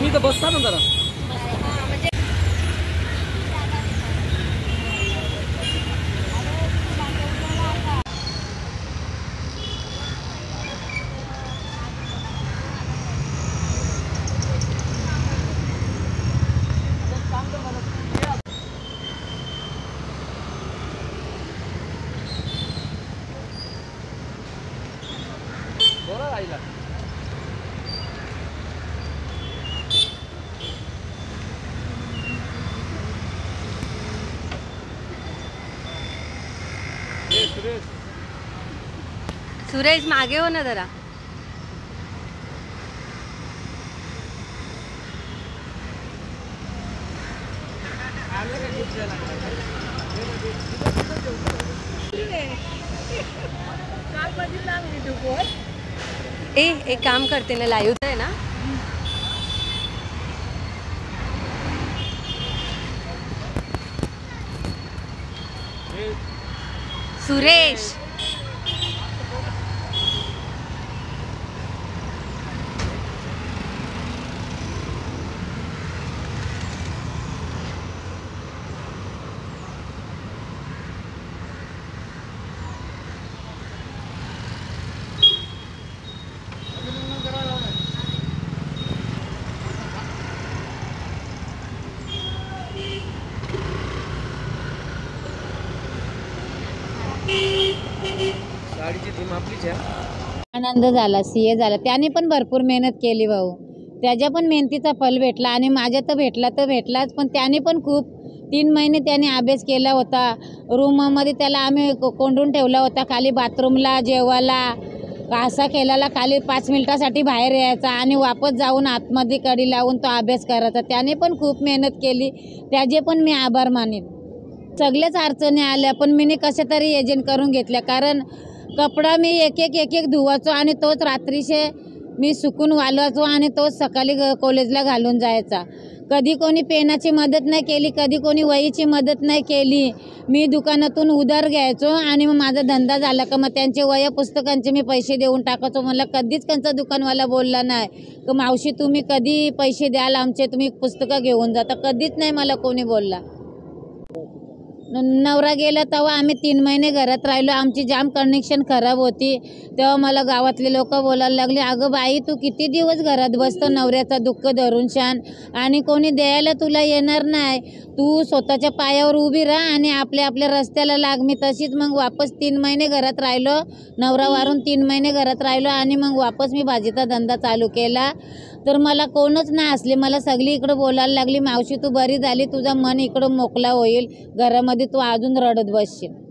तुम्ही तर बसता ना जरा. बरं राहिला. सुरेश मागे हो ना जरा. एक काम करते ना, लाईव्ह आहे ना. सुरेश गाडीची थीम आपलीच आहे. आनंद झाला, सीए झाला. त्याने पण भरपूर मेहनत केली भाऊ. त्याच्या पण मेहनतीचा फल भेटला आणि माझ्या तर भेटलाच. पण त्याने पण खूप 3 महिने त्याने अभ्यास केला होता. रूममध्ये त्याला आम्ही कोंडून ठेवला होता. खाली बाथरूमला, जेवायला, असा केलेला. खाली 5 मिनिटासाठी बाहेर यायचा आणि वापस जाऊन आतमध्ये कडी लावून तो अभ्यास करायचा. त्याने पण खूप मेहनत केली. त्याचे पण मी आभार मानेन. सगळेच अडचणी आल्या पण मी कशा तरी एजंट करून घेतल्या. कारण कपडा मी एक एक धुवायचो आणि तोच रात्रीचे मी सुकून वालवायचो आणि तोच सकाळी कॉलेजला घालून जायचा. कधी कोणी पेनाची मदत नाही केली, कधी कोणी वहीची मदत नाही केली. मी दुकानातून उधार घ्यायचो आणि मग माझा धंदा झाला का मग त्यांचे वह्या पुस्तकांचे मी पैसे देऊन टाकायचो. मला कधीच त्यांचा दुकानवाला बोलला नाही की मावशी तुम्ही कधी पैसे द्याल आमचे, तुम्ही पुस्तकं घेऊन जाता. कधीच नाही मला कोणी बोलला. नवरा गेला तेव्हा आम्ही 3 महिने घरात राहिलो. आमची जाम कनेक्शन खराब होती. तेव्हा मला गावातले लोक बोलायला लागले, अगं बाई तू किती दिवस घरात बसतो नवऱ्याचा दुःख धरून शान आणि कोणी द्यायला तुला येणार नाही. तू स्वतःच्या पायावर उभी राहा आणि आपल्या रस्त्याला लाग. मी तशीच मग वापस 3 महिने घरात राहिलो. नवरा वारून 3 महिने घरात राहिलो आणि मग वापस मी भाजीचा धंदा चालू केला. तर मला कोणच नाही हसले. मला सगळी इकडं बोलायला लागली, मावशी तू बरी झाली, तुझा मन इकडं मोकळा होईल, घरामध्ये तू अजून रडत बसशील.